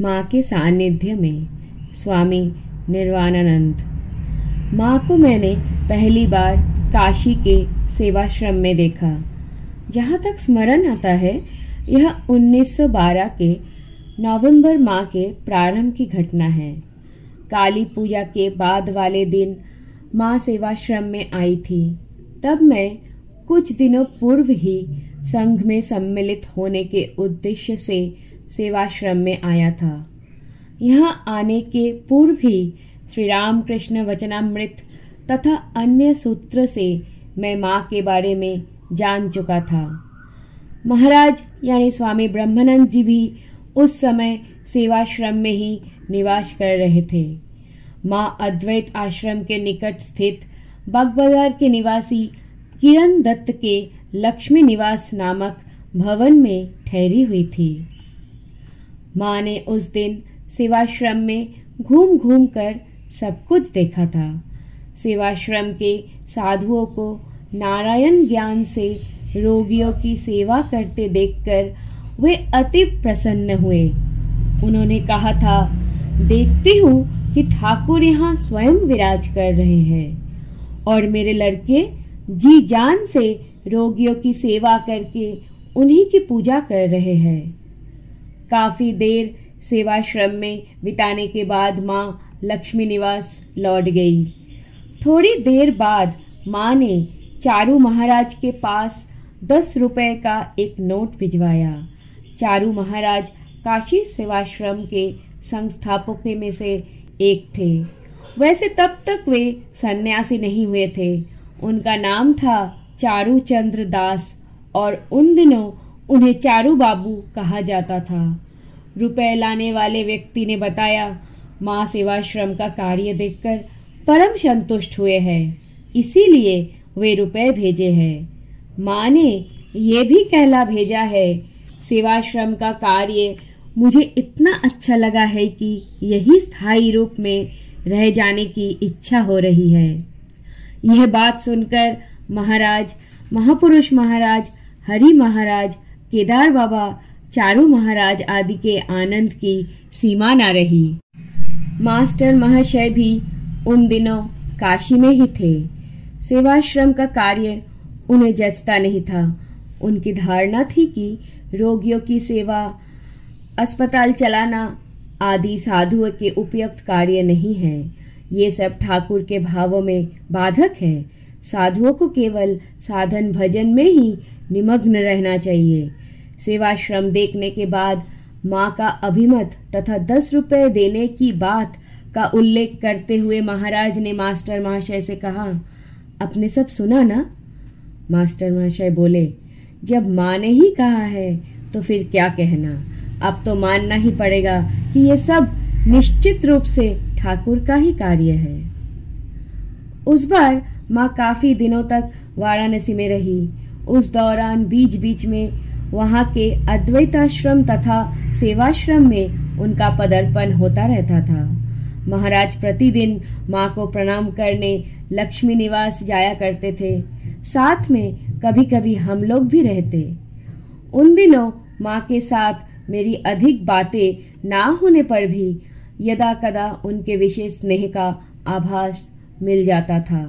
माँ के सानिध्य में। स्वामी निर्वाणानंद। माँ को मैंने पहली बार काशी के सेवाश्रम में देखा। जहाँ तक स्मरण आता है, यह 1912 के नवंबर माह के प्रारंभ की घटना है। काली पूजा के बाद वाले दिन माँ सेवाश्रम में आई थी। तब मैं कुछ दिनों पूर्व ही संघ में सम्मिलित होने के उद्देश्य से सेवाश्रम में आया था। यहाँ आने के पूर्व ही श्री रामकृष्ण वचनामृत तथा अन्य सूत्र से मैं माँ के बारे में जान चुका था। महाराज यानी स्वामी ब्रह्मानंद जी भी उस समय सेवाश्रम में ही निवास कर रहे थे। माँ अद्वैत आश्रम के निकट स्थित बागबाजार के निवासी किरण दत्त के लक्ष्मी निवास नामक भवन में ठहरी हुई थी। माँ ने उस दिन सेवाश्रम में घूम घूम कर सब कुछ देखा था। सेवाश्रम के साधुओं को नारायण ज्ञान से रोगियों की सेवा करते देखकर वे अति प्रसन्न हुए। उन्होंने कहा था, देखती हूँ कि ठाकुर यहाँ स्वयं विराज कर रहे हैं और मेरे लड़के जी जान से रोगियों की सेवा करके उन्हीं की पूजा कर रहे हैं। काफी देर सेवाश्रम में बिताने के बाद माँ लक्ष्मी निवास लौट गई। थोड़ी देर बाद माँ ने चारू महाराज के पास 10 रुपए का एक नोट भिजवाया। चारू महाराज काशी सेवाश्रम के संस्थापकों में से एक थे। वैसे तब तक वे सन्यासी नहीं हुए थे। उनका नाम था चारू चंद्र दास और उन दिनों उन्हें चारू बाबू कहा जाता था। रुपए लाने वाले व्यक्ति ने बताया, माँ सेवाश्रम का कार्य देखकर परम संतुष्ट हुए हैं, इसीलिए वे रुपए भेजे हैं। माँ ने ये भी कहला भेजा है, सेवाश्रम का कार्य मुझे इतना अच्छा लगा है कि यही स्थायी रूप में रह जाने की इच्छा हो रही है। यह बात सुनकर महाराज, महापुरुष महाराज, हरि महाराज, केदार बाबा, चारू महाराज आदि के आनंद की सीमा न रही। मास्टर महाशय भी उन दिनों काशी में ही थे। सेवाश्रम का कार्य उन्हें जचता नहीं था। उनकी धारणा थी कि रोगियों की सेवा, अस्पताल चलाना आदि साधुओं के उपयुक्त कार्य नहीं है। ये सब ठाकुर के भावों में बाधक है। साधुओं को केवल साधन भजन में ही निमग्न रहना चाहिए। सेवाश्रम देखने के बाद माँ का अभिमत तथा 10 रुपए देने की बात का उल्लेख करते हुए महाराज ने मास्टर महाशय से कहा, आपने सब सुना ना? मास्टर महाशय बोले, जब माँ ने ही कहा है तो फिर क्या कहना। अब तो मानना ही पड़ेगा कि ये सब निश्चित रूप से ठाकुर का ही कार्य है। उस बार माँ काफी दिनों तक वाराणसी में रही। उस दौरान बीच बीच में वहाँ के अद्वैताश्रम तथा सेवाश्रम में उनका पदार्पण होता रहता था। महाराज प्रतिदिन माँ को प्रणाम करने लक्ष्मी निवास जाया करते थे। साथ में कभी कभी हम लोग भी रहते। उन दिनों माँ के साथ मेरी अधिक बातें ना होने पर भी यदा कदा उनके विशेष स्नेह का आभास मिल जाता था।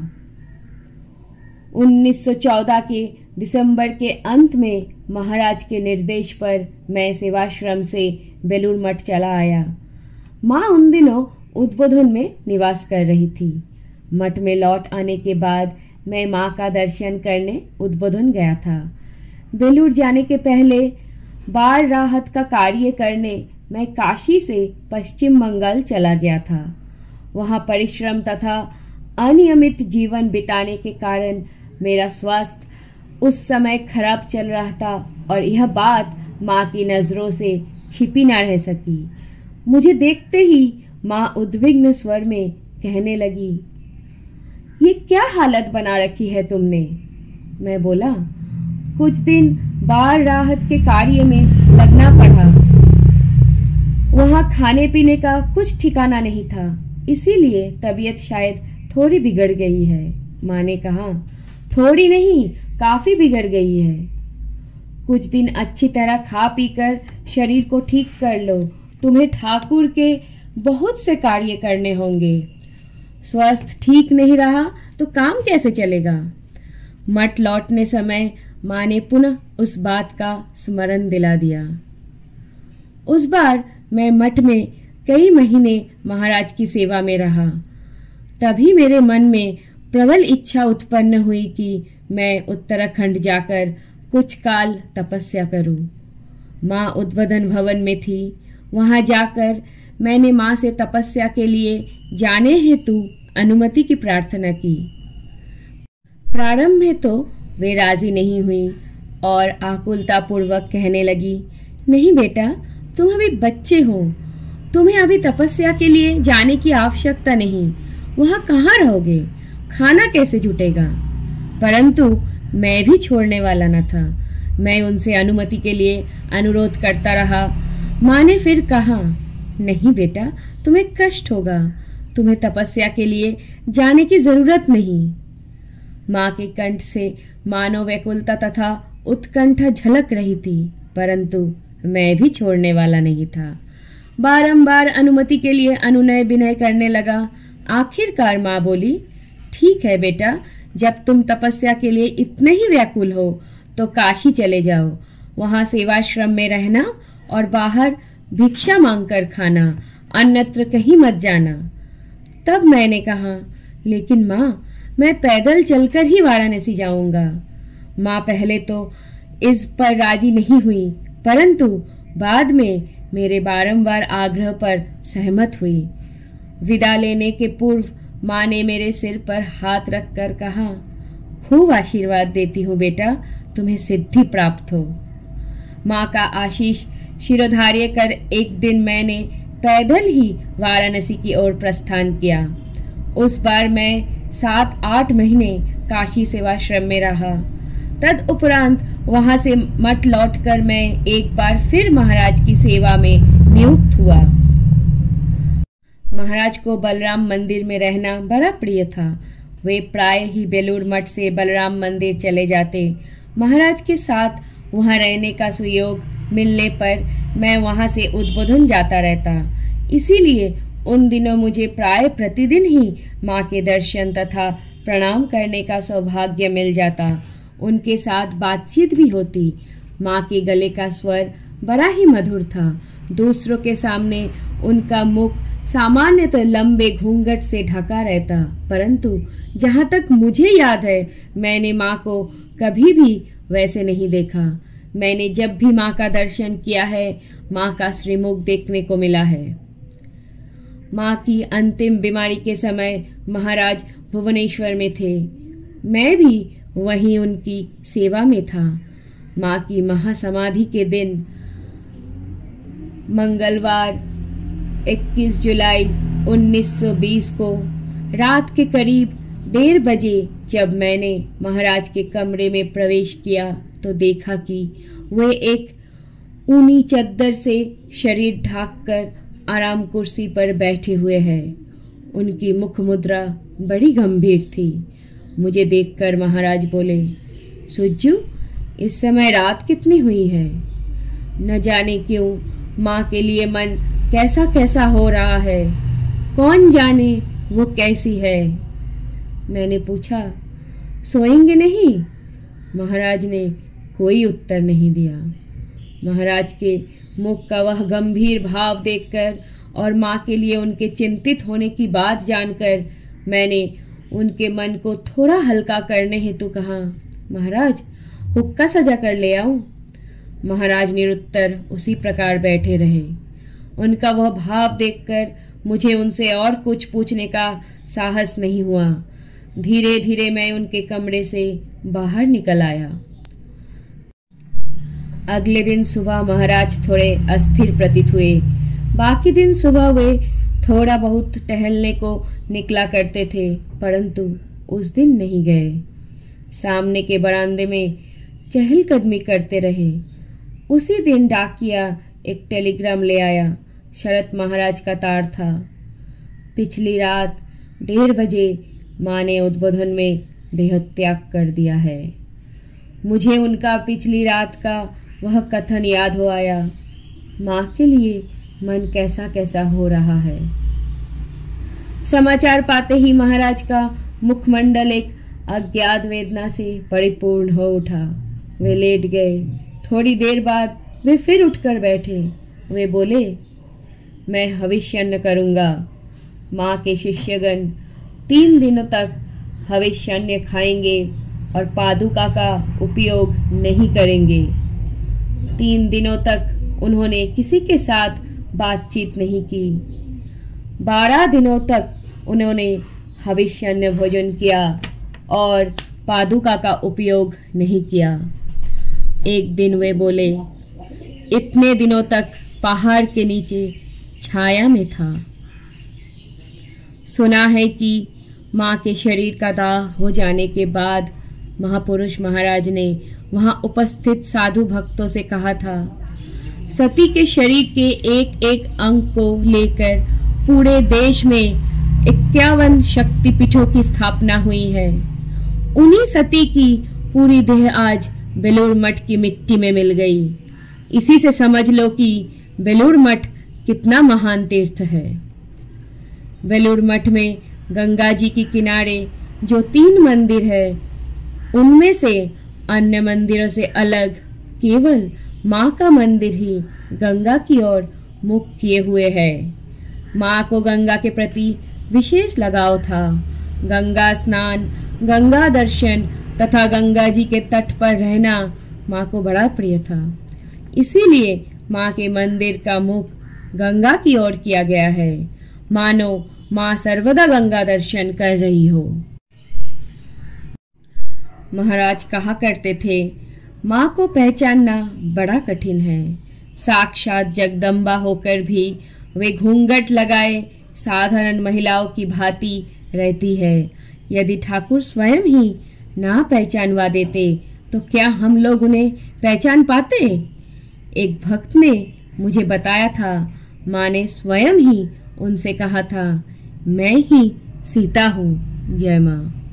1914 के दिसंबर के अंत में महाराज के निर्देश पर मैं सेवाश्रम से बेलूर मठ चला आया। माँ उन दिनों उद्बोधन में निवास कर रही थी। मठ में लौट आने के बाद मैं माँ का दर्शन करने उद्बोधन गया था। बेलूर जाने के पहले बाढ़ राहत का कार्य करने मैं काशी से पश्चिम बंगाल चला गया था। वहाँ परिश्रम तथा अनियमित जीवन बिताने के कारण मेरा स्वास्थ्य उस समय खराब चल रहा था और यह बात माँ की नज़रों से छिपी ना रह सकी। मुझे देखते ही माँ उद्विग्न स्वर में कहने लगी, ये क्या हालत बना रखी है तुमने? मैं बोला, कुछ दिन बाढ़ राहत के कार्य में लगना पड़ा। वहाँ खाने पीने का कुछ ठिकाना नहीं था, इसीलिए तबीयत शायद थोड़ी बिगड़ गई है। माँ ने कहा, थोड़ी नहीं, काफी बिगड़ गई है। कुछ दिन अच्छी तरह खा पीकर शरीर को ठीक कर लो तुम्हें ठाकुर के बहुत से कार्य करने होंगे। स्वास्थ्य ठीक नहीं रहा तो काम कैसे चलेगा। मठ लौटने समय माँ ने पुनः उस बात का स्मरण दिला दिया। उस बार मैं मठ में कई महीने महाराज की सेवा में रहा। तभी मेरे मन में प्रबल इच्छा उत्पन्न हुई कि मैं उत्तराखंड जाकर कुछ काल तपस्या करूं। माँ उद्बोधन भवन में थी। वहां जाकर मैंने माँ से तपस्या के लिए जाने हेतु अनुमति की प्रार्थना की। प्रारंभ में तो वे राजी नहीं हुई और आकुलता पूर्वक कहने लगी, नहीं बेटा, तुम अभी बच्चे हो, तुम्हें अभी तपस्या के लिए जाने की आवश्यकता नहीं। वहां कहाँ रहोगे, खाना कैसे जुटेगा। परंतु मैं भी छोड़ने वाला न था। मैं उनसे अनुमति के लिए अनुरोध करता रहा। माँ ने फिर कहा, नहीं बेटा, तुम्हें कष्ट होगा, तुम्हें तपस्या के लिए जाने की जरूरत नहीं। माँ के कंठ से मानो व्याकुलता तथा उत्कंठा झलक रही थी, परंतु मैं भी छोड़ने वाला नहीं था। बारंबार अनुमति के लिए अनुनय विनय करने लगा। आखिरकार माँ बोली, ठीक है बेटा, जब तुम तपस्या के लिए इतने ही व्याकुल हो तो काशी चले जाओ। वहां सेवाश्रम में रहना और बाहर भिक्षा मांगकर खाना, अन्यत्र कहीं मत जाना। तब मैंने कहा, लेकिन माँ, मैं पैदल चलकर ही वाराणसी जाऊंगा। माँ पहले तो इस पर राजी नहीं हुई, परंतु बाद में मेरे बारंबार आग्रह पर सहमत हुई। विदा लेने के पूर्व माँ ने मेरे सिर पर हाथ रखकर कहा, खूब आशीर्वाद देती हूँ बेटा, तुम्हें सिद्धि प्राप्त हो। माँ का आशीष शिरोधार्य कर एक दिन मैंने पैदल ही वाराणसी की ओर प्रस्थान किया। उस बार मैं 7-8 महीने काशी सेवाश्रम में रहा। तद उपरांत वहां से मठ लौटकर मैं एक बार फिर महाराज की सेवा में नियुक्त हुआ। महाराज को बलराम मंदिर में रहना बड़ा प्रिय था। वे प्राय ही बेलूर मठ से बलराम मंदिर चले जाते। महाराज के साथ वहां रहने का सुयोग मिलने पर मैं वहां से उद्बोधन जाता रहता। इसीलिए उन दिनों मुझे प्राय प्रतिदिन ही माँ के दर्शन तथा प्रणाम करने का सौभाग्य मिल जाता। उनके साथ बातचीत भी होती। माँ के गले का स्वर बड़ा ही मधुर था। दूसरों के सामने उनका मुख सामान्य तो लंबे घूंघट से ढका रहता, परंतु जहाँ तक मुझे याद है मैंने माँ को कभी भी वैसे नहीं देखा। मैंने जब भी माँ का दर्शन किया है, माँ का श्रीमुख देखने को मिला है। माँ की अंतिम बीमारी के समय महाराज भुवनेश्वर में थे। मैं भी वहीं उनकी सेवा में था। माँ की महासमाधि के दिन मंगलवार 21 जुलाई 1920 को रात के करीब 1:30 बजे जब मैंने महाराज के कमरे में प्रवेश किया तो देखा कि वे एक ऊनी चद्दर से शरीर ढांककर आराम कुर्सी पर बैठे हुए हैं। उनकी मुख मुद्रा बड़ी गंभीर थी। मुझे देखकर महाराज बोले, सुज्जू, इस समय रात कितनी हुई है। न जाने क्यों माँ के लिए मन कैसा कैसा हो रहा है। कौन जाने वो कैसी है। मैंने पूछा, सोएंगे नहीं। महाराज ने कोई उत्तर नहीं दिया। महाराज के मुख का वह गंभीर भाव देखकर और माँ के लिए उनके चिंतित होने की बात जानकर मैंने उनके मन को थोड़ा हल्का करने हेतु कहा, महाराज, हुक्का सजा कर ले आऊं। महाराज निरुत्तर उसी प्रकार बैठे रहे। उनका वह भाव देखकर मुझे उनसे और कुछ पूछने का साहस नहीं हुआ। धीरे धीरे मैं उनके कमरे से बाहर निकल आया। अगले दिन सुबह महाराज थोड़े अस्थिर प्रतीत हुए। बाकी दिन सुबह वे थोड़ा बहुत टहलने को निकला करते थे, परंतु उस दिन नहीं गए। सामने के बरामदे में चहलकदमी करते रहे। उसी दिन डाकिया एक टेलीग्राम ले आया। शरत महाराज का तार था। पिछली रात 1:30 बजे माँ ने उद्बोधन में देहत्याग कर दिया है। मुझे उनका पिछली रात का वह कथन याद हो आया। माँ के लिए मन कैसा कैसा हो रहा है। समाचार पाते ही महाराज का मुखमंडल एक अज्ञात वेदना से परिपूर्ण हो उठा। वे लेट गए। थोड़ी देर बाद वे फिर उठकर बैठे। वे बोले, मैं हविष्यन्न करूंगा। माँ के शिष्यगण 3 दिनों तक हविष्यन्न खाएंगे और पादुका का उपयोग नहीं करेंगे। 3 दिनों तक उन्होंने किसी के साथ बातचीत नहीं की। 12 दिनों तक उन्होंने हविष्यन्न भोजन किया और पादुका का उपयोग नहीं किया। एक दिन वे बोले, इतने दिनों तक पहाड़ के नीचे छाया में था। सुना है कि माँ के शरीर का दाह हो जाने के बाद महापुरुष महाराज ने वहां उपस्थित साधु भक्तों से कहा था, सती के शरीर के एक एक अंग को लेकर पूरे देश में 51 शक्तिपीठों की स्थापना हुई है। उन्हीं सती की पूरी देह आज बेलूर मठ की मिट्टी में मिल गई। इसी से समझ लो कि बेलूर मठ कितना महान तीर्थ है। बेलूर मठ में गंगा जी के किनारे जो 3 मंदिर है, उनमें से अन्य मंदिरों से अलग केवल माँ का मंदिर ही गंगा की ओर मुख किए हुए है। माँ को गंगा के प्रति विशेष लगाव था। गंगा स्नान, गंगा दर्शन तथा गंगा जी के तट पर रहना माँ को बड़ा प्रिय था। इसीलिए माँ के मंदिर का मुख गंगा की ओर किया गया है, मानो माँ सर्वदा गंगा दर्शन कर रही हो। महाराज कहा करते थे, माँ को पहचानना बड़ा कठिन है। साक्षात जगदम्बा होकर भी वे घूंघट लगाए साधारण महिलाओं की भांति रहती है। यदि ठाकुर स्वयं ही ना पहचानवा देते तो क्या हम लोग उन्हें पहचान पाते? एक भक्त ने मुझे बताया था, माँ ने स्वयं ही उनसे कहा था, मैं ही सीता हूँ। जय माँ।